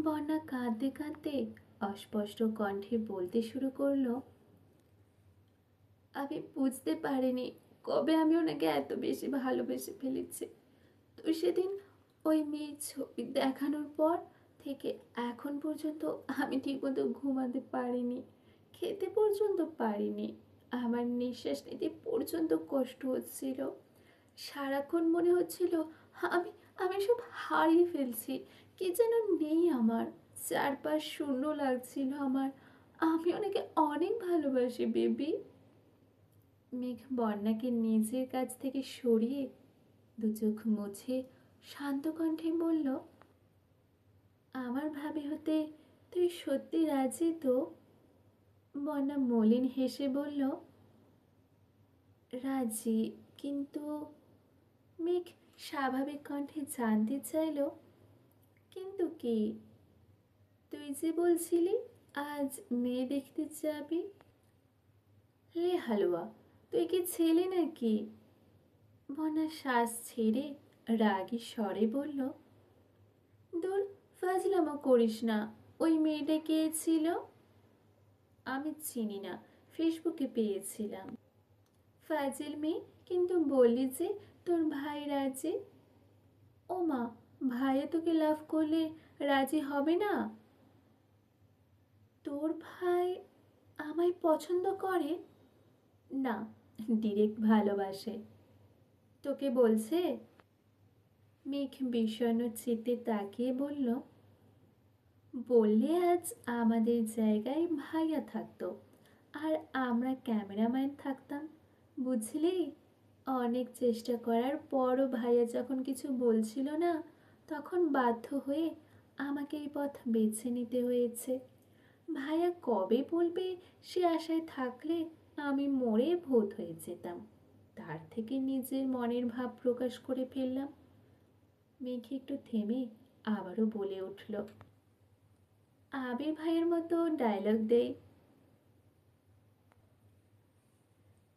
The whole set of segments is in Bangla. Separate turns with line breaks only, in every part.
বন্যা কাঁদতে কাঁদতে অস্পষ্ট কণ্ঠে বলতে শুরু করলো, আমি বুঝতে পারিনি কবে আমি ওনাকে এত বেশি ভালোবেসে ফেলেছি। তো সেদিন ওই মেয়ের ছবি দেখানোর পর থেকে এখন পর্যন্ত আমি ঠিকমতো ঘুমাতে পারিনি, খেতে পর্যন্ত পারিনি। আমার নিঃশ্বাস নিতে পর্যন্ত কষ্ট হচ্ছিল। সারাক্ষণ মনে হচ্ছিল আমি আমি সব হারিয়ে ফেলছি, কি যেন নেই আমার। চারপাশ শূন্য লাগছিল আমার। আমি ওনাকে অনেক ভালোবাসি বেবি। মেঘ বন্যাকে নিজের কাছ থেকে সরিয়ে দু চোখ মুছে শান্ত কণ্ঠে বলল, আমার ভাবি হতে তুই সত্যি রাজি তো? বন্যা মলিন হেসে বলল, রাজি, কিন্তু। মেঘ স্বাভাবিক কণ্ঠে জানতে চাইল, কিন্তু কি? তুই যে বলছিলি আজ মেয়ে দেখতে যাবি। লে হালুয়া, তুই কি ছেলে নাকি? বন্যা শ্বাস ছেড়ে রাগী স্বরে বলল, দূর, ফাজলামো করিস না। ওই মেয়েটা কে ছিল? আমি চিনি না, ফেসবুকে পেয়েছিলাম। ফাজিল মেয়ে, কিন্তু বললি যে তোর ভাই রাজি। ও মা, ভাইয়া তোকে লাভ করলে রাজি হবে না? তোর ভাই আমায় পছন্দ করে? না, ডিরেক্ট ভালোবাসে। তোকে বলছে? মেঘ বিষণ্ণ চিত্তে তাকিয়ে বলল, বললে আজ আমাদের জায়গায় ভাইয়া থাকতো আর আমরা ক্যামেরাম্যান থাকতাম, বুঝলি? অনেক চেষ্টা করার পরও ভাইয়া যখন কিছু বলছিল না, তখন বাধ্য হয়ে আমাকে এই পথ বেছে নিতে হয়েছে। ভাইয়া কবে বলবে সে আশায় থাকলে আমি মরে ভূত হয়ে যেতাম। তার থেকে নিজের মনের ভাব প্রকাশ করে ফেললাম। মেঘে একটু থেমে আবারও বলে উঠল, আবির ভাইয়ের মতো ডায়লগ দেই,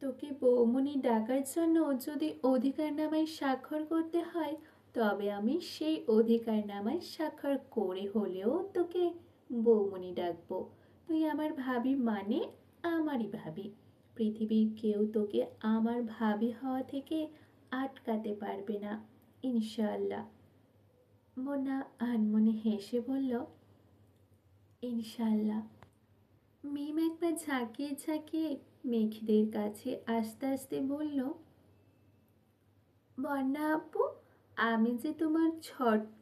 তোকে বৌমনি ডাকার জন্য যদি অধিকারনামায় স্বাক্ষর করতে হয়, তবে আমি সেই অধিকারনামায় স্বাক্ষর করে হলেও তোকে বৌমনি ডাকবো। তুই আমার ভাবি মানে আমারই ভাবি। পৃথিবীর কেউ তোকে আমার ভাবি হওয়া থেকে আটকাতে পারবে না, ইনশাআল্লাহ। মোনা আনমনে হেসে বলল, ইনশাআল্লাহ। মিম একবার ঝাঁকিয়ে ঝাঁকিয়ে মেঘদের কাছে আস্তে আস্তে বলল, বন্যা আপু, আমি যে তোমার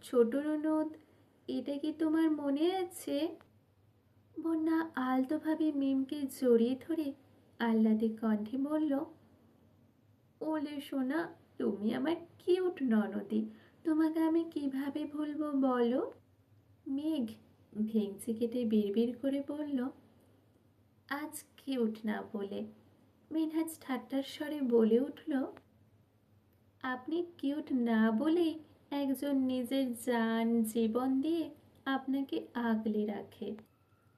ছোট ননদ, এটা কি তোমার মনে আছে? বন্যা আলতোভাবে মিমকে জড়িয়ে ধরে আহ্লাদে কণ্ঠে বলল, ওলে সোনা, তুমি আমার কিউট ননদি, তোমাকে আমি কিভাবে ভুলবো বলো? মেঘ ভেঙচি কেটে বিড়বিড় করে বলল, আজ কিউট না বলে। মিনহাজ ঠাট্টার স্বরে বলে উঠল, আপনি কিউট না বলে একজন নিজের জান জীবন দিয়ে আপনাকে আগলে রাখে।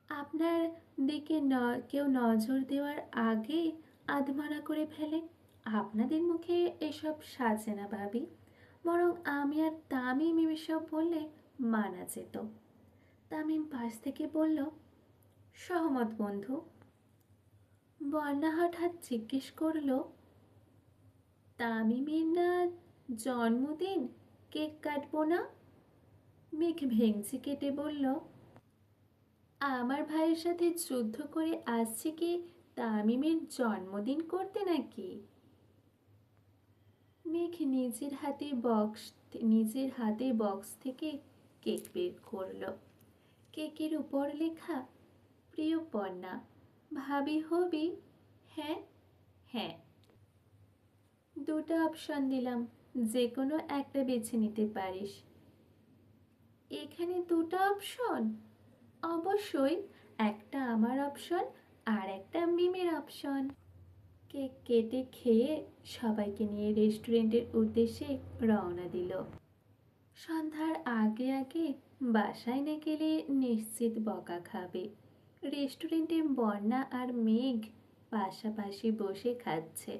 আপনার দিকে কেউ নজর দেওয়ার আগে আধমরা করে ফেলে। আপনাদের মুখে এসব সাজে না ভাবি, বরং আমি আর তামিম এসব বললে মানা যেত। তামিম পাশ থেকে বলল, সহমত বন্ধু। বন্যা হঠাৎ জিজ্ঞেস করল, তামিমের না জন্মদিন, কেক কাটবো না? মেঘ ভেঙচি কেটে বলল, আমার ভাইয়ের সাথে যুদ্ধ করে আসছে কি তামিমের জন্মদিন করতে নাকি? মেঘ নিজের হাতে বক্স থেকে কেক বের করলো। কেকের উপর লেখা, প্রিয় পণ্যা, ভাবি হবি? হ্যাঁ, হ্যাঁ। দুটো অপশন দিলাম, যে কোনো একটা বেছে নিতে পারিস। এখানে দুটো অপশন? অবশ্যই, একটা আমার অপশন আর একটা মিমের অপশন। কেক কেটে খেয়ে সবাইকে নিয়ে রেস্টুরেন্টের উদ্দেশ্যে রওনা দিল। সন্ধ্যার আগে আগে বাসায় না গেলে নিশ্চিত বকা খাবে। রেস্টুরেন্টে বন্যা আর মেঘ পাশাপাশি বসে খাচ্ছে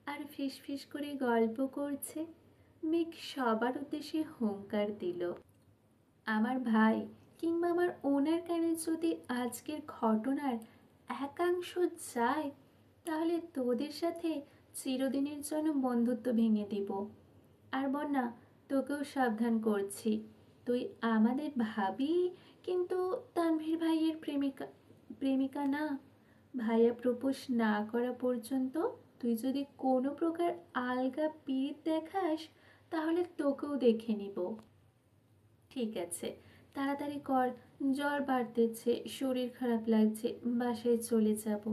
আর ফিসফিস করে গল্প করছে। মেঘ সবার উদ্দেশ্যে হুঙ্কার দিল, আমার ভাই কিংবা আমার ওনার কানে যদি আজকের ঘটনার একাংশ যায়, তাহলে তোদের সাথে চিরদিনের জন্য বন্ধুত্ব ভেঙে দিব। আর বন্যা, তোকেও সাবধান করছি, তুই আমাদের ভাবি, কিন্তু তানভীর ভাইয়ের প্রেমিকা প্রেমিকা না। ভাইয়া প্রপোজ না করা পর্যন্ত তুই যদি কোনো প্রকার আলগা পিরিত দেখাস, তাহলে তোকেও দেখে নিব। ঠিক আছে, তাড়াতাড়ি কর, জ্বর বাড়তেছে, শরীর খারাপ লাগছে, বাসায় চলে যাব।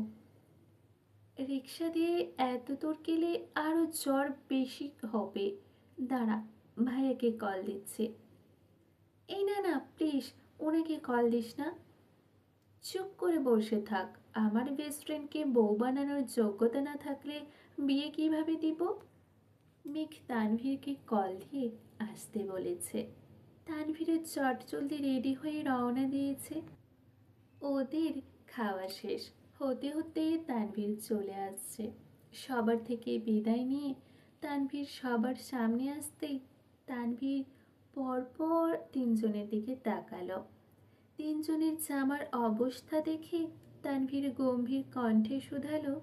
রিক্সা দিয়ে এত দূর গেলে আরো জ্বর বেশি হবে। দাঁড়া, ভাইয়াকে কল দিচ্ছে। এই না না, প্লিজ ওনাকে কল দিস না। চুপ করে বসে থাক। আমার বেস্ট ফ্রেন্ডকে বউ বানানোর যোগ্যতা না থাকলে বিয়ে কিভাবে দিব? মেঘ তানভীরকে কল দিয়ে আসতে বলেছে। তানভীরের চট জলদি রেডি হয়ে রওনা দিয়েছে। ওদের খাওয়া শেষ হতে হতে তানভীর চলে আসছে। সবার থেকে বিদায় নিয়ে তানভীর সবার সামনে আসতেই তানভীর পরপর তিনজনের দিকে তাকালো। তিনজনের জামার অবস্থা দেখে তানভীর গম্ভীর কণ্ঠে শুধালো,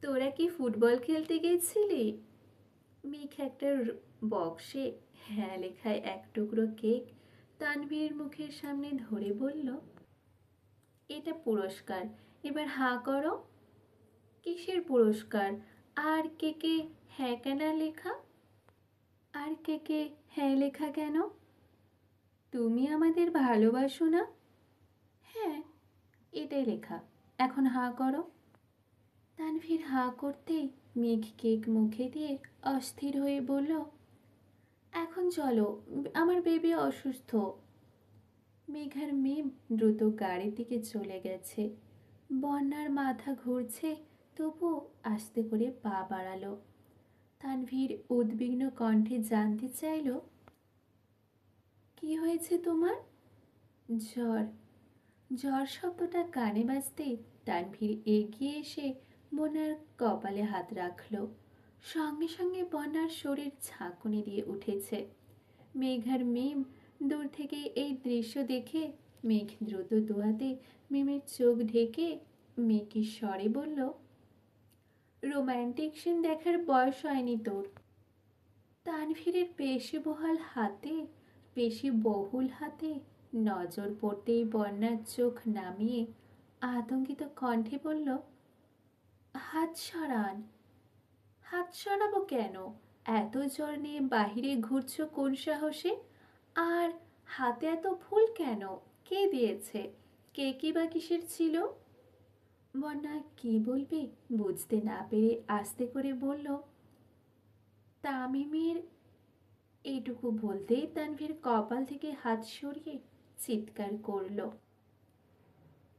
তোরা কি ফুটবল খেলতে গেছিলি? মেঘ একটা বক্সে হ্যাঁ লেখায় এক টুকরো কেক তানভীর মুখের সামনে ধরে বলল, এটা পুরস্কার, এবার হাঁ করো। কিসের পুরস্কার? আর কেকে হ্যাঁ কেন লেখা? আর কেকে হ্যাঁ লেখা কেন? তুমি আমাদের ভালোবাসো না? হ্যাঁ, এটাই লেখা। এখন হাঁ করো। তানভীর হাঁ করতেই মেঘ কেক মুখে দিয়ে অস্থির হয়ে বলল, এখন চলো, আমার বেবি অসুস্থ। মেঘার মেয়ে দ্রুত গাড়ির দিকে চলে গেছে। বন্যার মাথা ঘুরছে, তবু আস্তে করে পা বাড়ালো। তানভীর উদ্বিগ্ন কণ্ঠে জানতে চাইল, কি হয়েছে তোমার? জ্বর। জ্বর শব্দটা কানে বাজতেই তানভীর এগিয়ে এসে বন্যার কপালে হাত রাখল। সঙ্গে সঙ্গে বন্যার শরীর ঝাঁকুনি দিয়ে উঠেছে। মেঘার মিম দূর থেকে এই দৃশ্য দেখে মেঘ দ্রুত দুহাতে মিমের চোখ ঢেকে মেঘের স্বরে বলল, রোম্যান্টিক সিন দেখার বয়স হয়নি তোর। তানভীরের পেশি বহুল হাতে নজর পড়তেই বন্যার চোখ নামিয়ে আতঙ্কিত কণ্ঠে বলল, হাত সরান। হাত সরাবো কেন? এত জ্বর নিয়ে বাহিরে ঘুরছো কোন সাহসে? আর হাতে এত ফুল কেন? কে দিয়েছে? কে কি বা কিসের ছিল? বন্যা কি বলবে বুঝতে না পেরে আস্তে করে বলল, তামিমের। এইটুকু বলতেই তানভীর কপাল থেকে হাত সরিয়ে চিৎকার করল,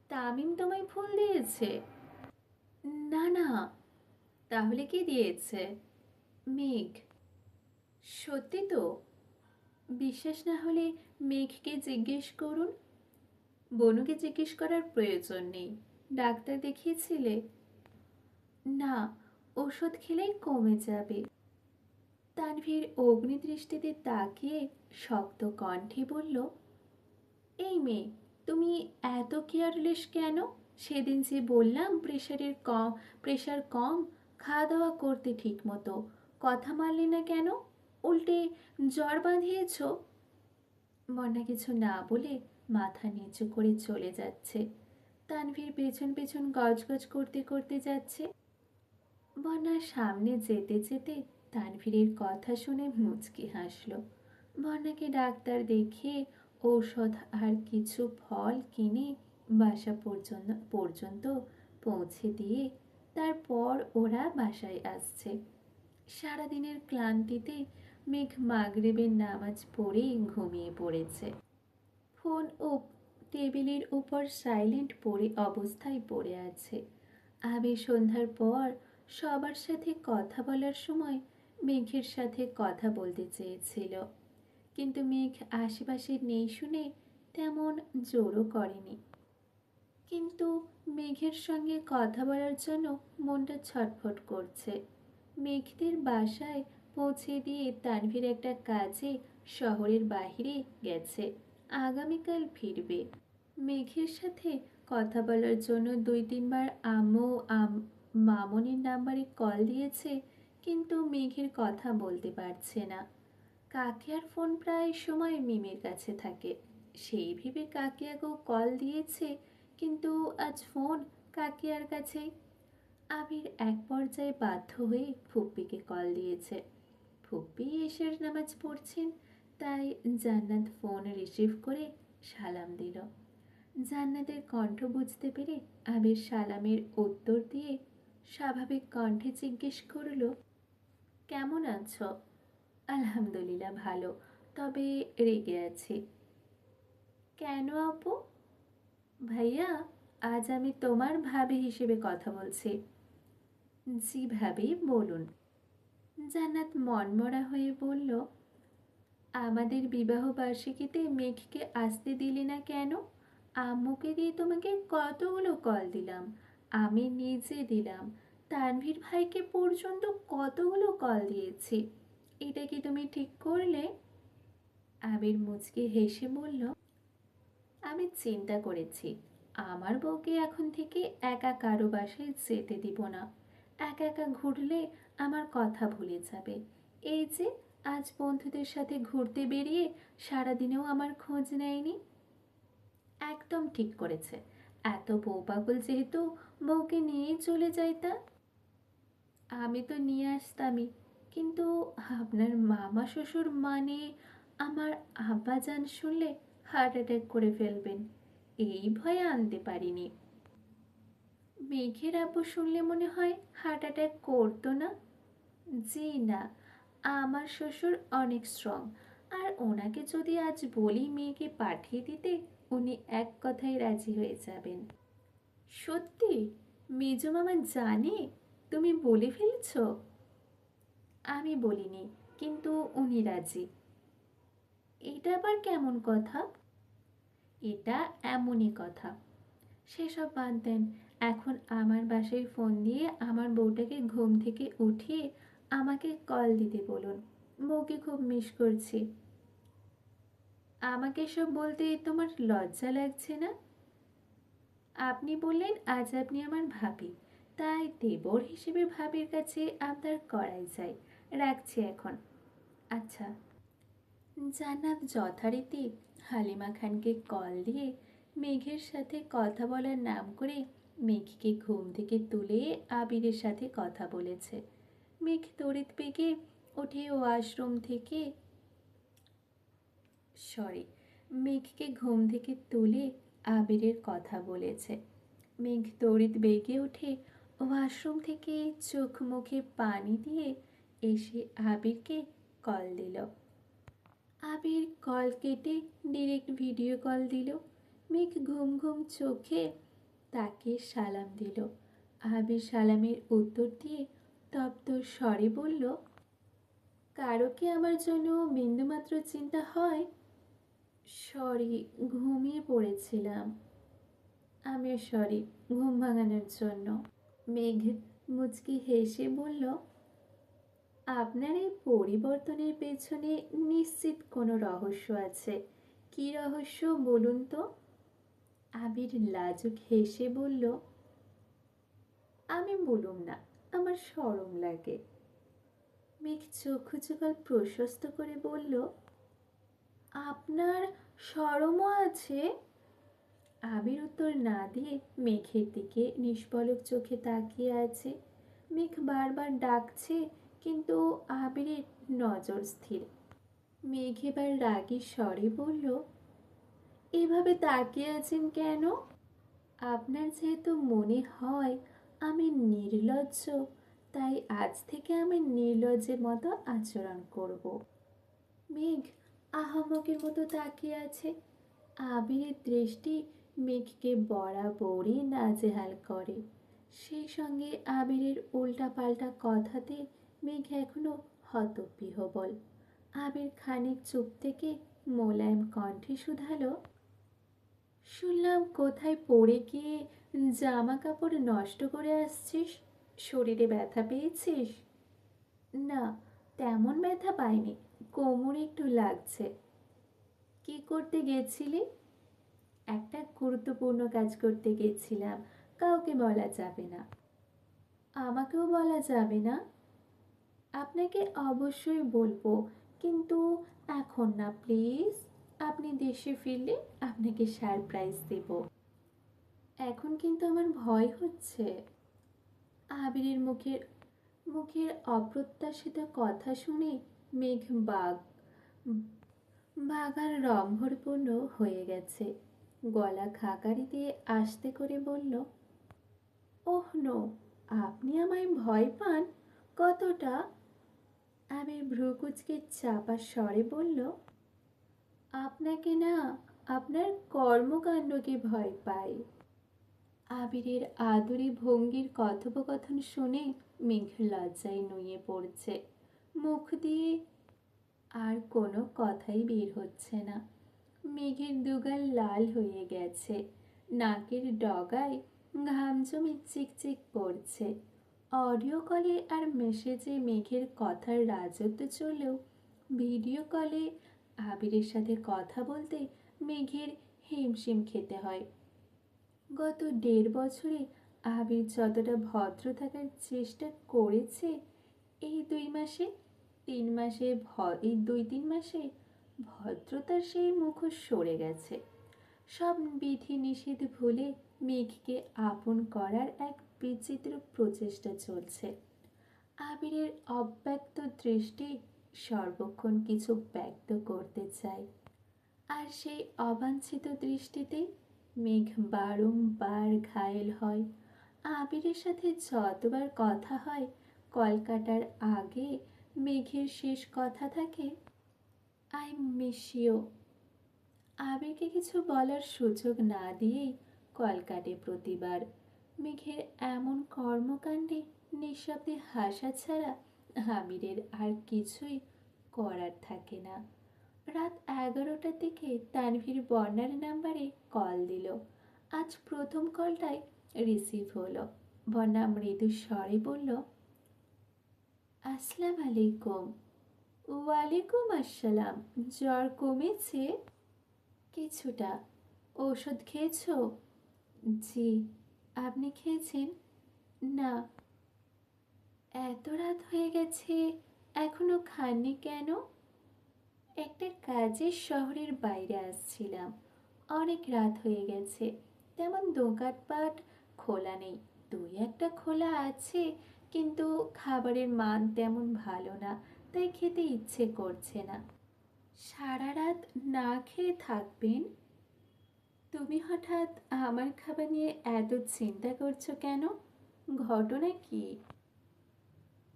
তামিম তোমায় ফুল দিয়েছে? না না। তাহলে কি দিয়েছে? মেঘ। সত্যি তো? বিশ্বাস না হলে মেঘকে জিজ্ঞেস করুন। বনুকে জিজ্ঞেস করার প্রয়োজন নেই। ডাক্তার দেখিয়েছিলে? না, ওষুধ খেলেই কমে যাবে। তানভীর অগ্নিদৃষ্টিতে তাকিয়ে শক্ত কণ্ঠে বলল, এই মেয়ে, তুমি এত কেয়ারলেস কেন? সেদিন যে বললাম প্রেশার কম, খাওয়া দাওয়া করতে ঠিক মতো, কথা মানলে না কেন? উল্টে জ্বর বাঁধিয়েছ। বন্যা কিছু না বলে মাথা নিচু করে চলে যাচ্ছে। তানভীর পেছন পেছন গজগজ করতে করতে যাচ্ছে। বন্যার সামনে যেতে যেতে তানভীরের কথা শুনে মুচকি হাসল। বন্যাকে ডাক্তার দেখিয়ে ঔষধ আর কিছু ফল কিনে বাসা পর্যন্ত পৌঁছে দিয়ে তারপর ওরা বাসায় আসছে। সারাদিনের ক্লান্তিতে মেঘ মাগরিবের নামাজ পড়েই ঘুমিয়ে পড়েছে। ফোন ও টেবিলের উপর সাইলেন্ট অবস্থায় পড়ে আছে। আবে সন্ধ্যার পর সবার সাথে কথা বলার সময় মেঘের সাথে কথা বলতে চেয়েছিল, কিন্তু মেঘ আশেপাশে নেই শুনে তেমন জোরও করেনি। কিন্তু মেঘের সঙ্গে কথা বলার জন্য মনটা ছটফট করছে। মেঘদের বাসায় পৌঁছে দিয়ে তানভীর একটা কাজে শহরের বাহিরে গেছে। আগামীকাল ফিরবে। মেঘের সাথে কথা বলার জন্য 2-3 বার আম্মু মামনির নাম্বারে কল দিয়েছে, কিন্তু মেঘের কথা বলতে পারছে না। কাকিয়ার ফোন প্রায় সময় মিমের কাছে থাকে, সেই ভেবে কাকিয়াকেও কল দিয়েছে, কিন্তু আজ ফোন কাকিয়ার কাছেই। আবির এক পর্যায়ে বাধ্য হয়ে ফুপ্পিকে কল দিয়েছে। ফুপ্পি এশার নামাজ পড়ছেন, তাই জান্নাত ফোন রিসিভ করে সালাম দিল। জান্নাতের কণ্ঠ বুঝতে পেরে আবির সালামের উত্তর দিয়ে স্বাভাবিক কণ্ঠে জিজ্ঞেস করল, কেমন আছো? আলহামদুলিল্লাহ ভালো, তবে রেগে আছি। কেন আপু? ভাইয়া, আজ আমি তোমার ভাবি হিসেবে কথা বলছি। জি ভাবি, বলুন। জান্নাত মনমরা হয়ে বলল, আমাদের বিবাহ বার্ষিকীতে মেঘকে আসতে দিলি না কেন? আম্মুকে দিয়ে তোমাকে কতগুলো কল দিলাম, আমি নিজে দিলাম, তানভীর ভাইকে পর্যন্ত কতগুলো কল দিয়েছি। এটা কি তুমি ঠিক করলে? আবির মুচকি হেসে বলল, আমি চিন্তা করেছি, আমার বউকে এখন থেকে একা কারো বাসায় যেতে দিব না। একা একা ঘুরলে আমার কথা ভুলে যাবে। এই যে আজ বন্ধুদের সাথে ঘুরতে বেরিয়ে সারাদিনেও আমার খোঁজ নেয়নি। একদম ঠিক করেছে, এত বউ পাগল যেহেতু বউকে নিয়েই চলে যাইতা। আমি তো নিয়ে আসতামই, কিন্তু আপনার মামা শ্বশুর মানে আমার আব্বাজান শুনলে হার্ট অ্যাটাক করে ফেলবেন, এই ভয়ে আনতে পারিনি। মেঘের আব্বু শুনলে মনে হয় হার্ট অ্যাটাক করতো না? জি না, আমার শ্বশুর অনেক স্ট্রং, আর ওনাকে যদি আজ বলি মেয়েকে পাঠিয়ে দিতে, উনি এক কথায় রাজি হয়ে যাবেন। সত্যি? মেজো মামা জানে তুমি বলে ফেলেছ? আমি বলিনি, কিন্তু উনি রাজি। এটা আবার কেমন কথা? এটা এমনই কথা। সেসব বাদ দেন, এখন আমার বাসায় ফোন দিয়ে আমার বউটাকে ঘুম থেকে উঠিয়ে আমাকে কল দিতে বলুন। বউকে খুব মিস করছি। আমাকে সব বলতে তোমার লজ্জা লাগছে না? আপনি বললেন আজ আপনি আমার ভাবি, তাই দেবর হিসেবে ভাবির কাছে আবদার করাই যায়। রাখছি এখন। আচ্ছা। জান্নাত যথারীতি হালিমা খানকে কল দিয়ে মেঘের সাথে কথা বলার নাম করে মেঘকে ঘুম থেকে তুলে আবিরের সাথে কথা বলেছে। মেঘ তড়িৎ বেগে উঠে ওয়াশরুম থেকে সরি মেঘকে ঘুম থেকে তুলে আবিরের কথা বলেছে। মেঘ তড়িৎ বেগে উঠে ওয়াশরুম থেকে চোখ মুখে পানি দিয়ে এসে আবিরকে কল দিল। আবির কল কেটে ডিরেক্ট ভিডিও কল দিল। মেঘ ঘুম ঘুম চোখে তাকে সালাম দিল। আবির সালামের উত্তর দিয়ে তপ্ত স্বরে বলল, কারো কি আমার জন্য বিন্দুমাত্র চিন্তা হয়? সরি, ঘুমিয়ে পড়েছিলাম। আমিও সরি ঘুম ভাঙানোর জন্য। মেঘ মুচকি হেসে বলল, আপনার এই পরিবর্তনের পেছনে নিশ্চিত কোনো রহস্য আছে। কি রহস্য বলুন তো? আবির লাজুক হেসে বলল, আমি বলুম না, আমার শরম লাগে। মেঘ চক্ষু যুগল প্রশস্ত করে বলল, আপনার শরমও আছে? আবির উত্তর না দিয়ে মেঘের দিকে নিষ্পলক চোখে তাকিয়ে আছে। মেঘ বারবার ডাকছে, কিন্তু আবিরের নজর স্থির। মেঘ এবার রাগী স্বরে বলল, এভাবে তাকিয়ে আছেন কেন? আপনার যেহেতু মনে হয় আমি নির্লজ্জ, তাই আজ থেকে আমি নির্লজ্জের মতো আচরণ করব। মেঘ আহাম্মকের মতো তাকিয়ে আছে। আবিরের দৃষ্টি মেঘকে বরাবরই নাজেহাল করে। সেই সঙ্গে আবিরের উল্টাপাল্টা কথাতে মেঘ এখনো হতবিহ্বল। আবির খানিক চুপ থেকে মোলায়েম কণ্ঠে শুধালো, শুনলাম কোথায় পড়ে গিয়ে জামা কাপড় নষ্ট করে আসছিস, শরীরে ব্যথা পেয়েছিস? না, তেমন ব্যথা পাইনি, কোমরে একটু লাগছে। কি করতে গেছিলে? একটা গুরুত্বপূর্ণ কাজ করতে গেছিলাম, কাউকে বলা যাবে না। আমাকেও বলা যাবে না? আপনাকে অবশ্যই বলবো, কিন্তু এখন না প্লিজ। আপনি দেশে ফিরলে আপনাকে সারপ্রাইজ দেব। এখন কিন্তু আমার ভয় হচ্ছে। আবিরের মুখের মুখের অপ্রত্যাশিত কথা শুনে মেঘ বাগার রম্ভরপূর্ণ হয়ে গেছে। গলা খাকারি দিয়ে আস্তে করে বলল, ওহ নো, আপনি আমায় ভয় পান? কতটা? আবির ভ্রুকুচকে চাপা স্বরে বলল, আপনাকে না, আপনার কর্মকাণ্ডকে ভয় পাই। আবিরের আদুরি ভঙ্গির কথোপকথন শুনে মেঘ লজ্জায় নুয়ে পড়ছে। মুখ দিয়ে আর কোনো কথাই বের হচ্ছে না। মেঘের দুগাল লাল হয়ে গেছে, নাকের ডগায় ঘাম জমে চিকচিক করছে। অডিও কলে আর মেসেজে মেঘের কথার রাজত্ব চললেও ভিডিও কলে আবিরের সাথে কথা বলতে মেঘের হিমশিম খেতে হয়। গত 1.5 বছরে আবির যতটা ভদ্র থাকার চেষ্টা করেছে, এই 2 মাসে 3 মাসে এই 2-3 মাসে ভদ্রতার সেই মুখোশ সরে গেছে। সব বিধি নিষেধ ভুলে মেঘকে আপন করার এক বিচিত্র প্রচেষ্টা চলছে। আবিরের অব্যক্ত দৃষ্টি সর্বক্ষণ কিছু ব্যক্ত করতে চায়, আর সেই অবাঞ্ছিত দৃষ্টিতেই মেঘ বারংবার ঘায়েল হয়। আবিরের সাথে যতবার কথা হয়, কলকাতার আগে মেঘের শেষ কথা থাকে, আই মিস ইউ। আবিরকে কিছু বলার সুযোগ না দিয়েই কলকাটে প্রতিবার। মেঘের এমন কর্মকাণ্ডে নিঃশব্দে হাসা ছাড়া আবিরের আর কিছুই করার থাকে না। রাত 11টার দিকে তানভীর বর্ণার নাম্বারে কল দিল। আজ প্রথম কলটাই রিসিভ হলো। বর্ণা মৃদু স্বরে বলল, আসসালাম আলাইকুম। ওয়ালাইকুম আসসালাম। জ্বর কমেছে? কিছুটা। ঔষধ খেয়েছো? জি। আপনি খেয়েছেন? না। এত রাত হয়ে গেছে, এখনো খাননি কেন? একটা কাজের শহরের বাইরে আসছিলাম, অনেক রাত হয়ে গেছে। তেমন দোকানপাট খোলা নেই, 2-1টা খোলা আছে, কিন্তু খাবারের মান তেমন ভালো না, তাই খেতে ইচ্ছে করছে না। সারা রাত না খেয়ে থাকবেন? তুমি হঠাৎ আমার খাবার নিয়ে এত চিন্তা করছো কেন? ঘটনা কি?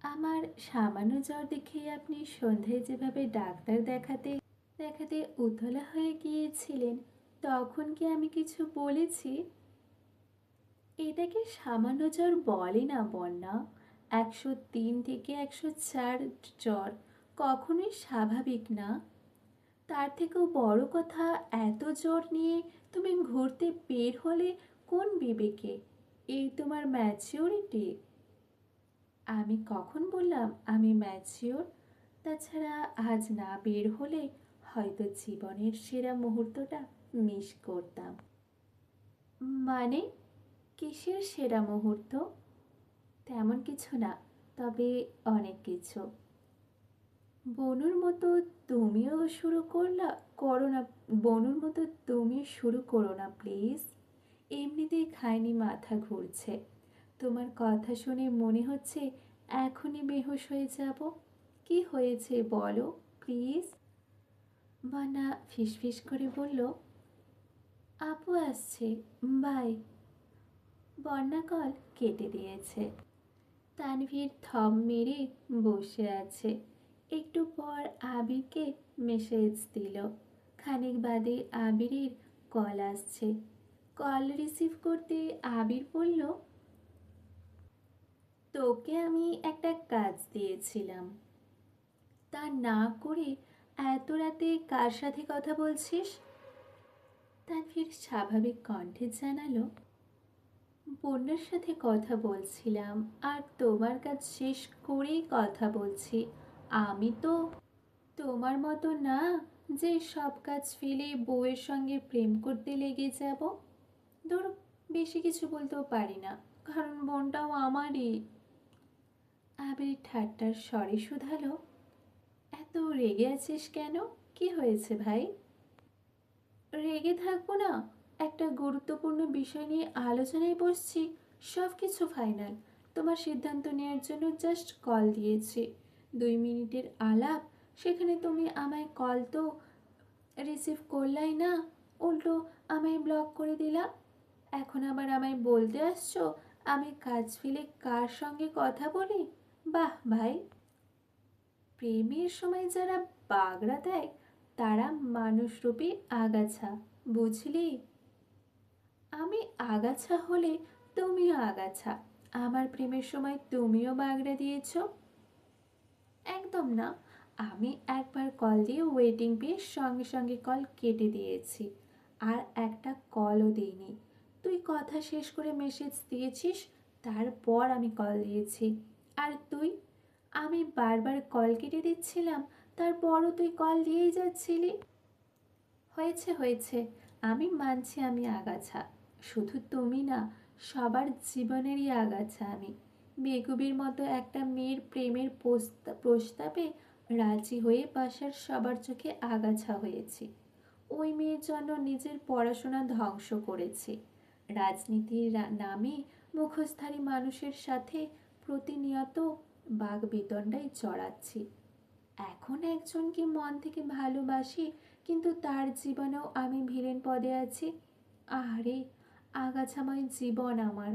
আমার সামান্য জ্বর দেখেই আপনি সন্ধ্যায় যেভাবে ডাক্তার দেখাতে দেখাতে উতলা হয়ে গিয়েছিলেন, তখন কি আমি কিছু বলেছি? এটাকে সামান্য জ্বর বলে না বন্যা। 103 থেকে 104 জ্বর কখনোই স্বাভাবিক না। তার থেকেও বড় কথা, এত জ্বর নিয়ে তুমি ঘুরতে বের হলে কোন বিবেকে? এই তোমার ম্যাচিওরিটি? আমি কখন বললাম আমি ম্যাচিওর? তাছাড়া আজ না বের হলে হয়তো জীবনের সেরা মুহূর্তটা মিস করতাম। মানে, কিসের সেরা মুহূর্ত? তেমন কিছু না, তবে অনেক কিছু। বনুর মতো তুমিও শুরু করো না। বনুর মতো তুমি শুরু করো না প্লিজ। এমনিতেই খায়নি, মাথা ঘুরছে। তোমার কথা শুনে মনে হচ্ছে এখনই বেহুশ হয়ে যাব। কি হয়েছে বলো প্লিজ। বানা ফিসফিস করে বলল, আপু আসছে, বাই। বন্যা কল কেটে দিয়েছে। তানভীর থম মেরে বসে আছে। একটু পর আবিরকে মেসেজ দিল। খানিক বাদে আবিরের কল আসছে। কল রিসিভ করতে আবির বলল, তোকে আমি একটা কাজ দিয়েছিলাম, তা না করে এত রাতে কার সাথে কথা বলছিস? তানভীর স্বাভাবিক কণ্ঠে জানালো, বন্যার সাথে কথা বলছিলাম, আর তোমার কাজ শেষ করেই কথা বলছি। আমি তো তোমার মতো না যে সব কাজ ফেলে বউয়ের সঙ্গে প্রেম করতে লেগে যাব? ধর, বেশি কিছু বলতেও পারি না, কারণ বোনটাও আমারই। আবির ঠাট্টার স্বরে শুধালো, এত রেগে আছিস কেন? কি হয়েছে ভাই? রেগে থাকবো না? একটা গুরুত্বপূর্ণ বিষয় নিয়ে আলোচনায় বসছি, সব কিছু ফাইনাল। তোমার সিদ্ধান্ত নেওয়ার জন্য জাস্ট কল দিয়েছি। 2 মিনিটের আলাপ, সেখানে তুমি আমায় কল তো রিসিভ করলাই না, উল্টো আমায় ব্লক করে দিলা। এখন আবার আমায় বলতে আসছো আমি কাজ ফেলে কার সঙ্গে কথা বলি? বাহ ভাই, প্রেমের সময় যারা বাগড়া দেয় তারা মানুষরূপী আগাছা, বুঝলি? আমি আগাছা হলে তুমিও আগাছা। আমার প্রেমের সময় তুমিও বাগড়া দিয়েছ? একদম না। আমি একবার কল দিয়ে ওয়েটিং পেয়ে সঙ্গে সঙ্গে কল কেটে দিয়েছি, আর একটা কলও দিইনি। তুই কথা শেষ করে মেসেজ দিয়েছিস, তারপর আমি কল দিয়েছি। আর তুই? আমি বারবার কল কেটে দিচ্ছিলাম, তারপরও তুই কল দিয়েই যাচ্ছিলি। হয়েছে হয়েছে, আমি মানছি আমি আগাছা। শুধু তুমি না, সবার জীবনেরই আগাছা আমি। বেকুবির মতো একটা মেয়ের প্রেমের প্রস্তাবে রাজি হয়ে বাসার সবার চোখে আগাছা হয়েছি। ওই মেয়ের জন্য নিজের পড়াশোনা ধ্বংস করেছি। রাজনীতির নামে মুখোশধারী মানুষের সাথে প্রতিনিয়ত বাগবিতণ্ডায় জড়াচ্ছি। এখন একজনকে মন থেকে ভালোবাসি, কিন্তু তার জীবনেও আমি ভিলেন পদে আছি। আহারে, আগাছাময় জীবন আমার।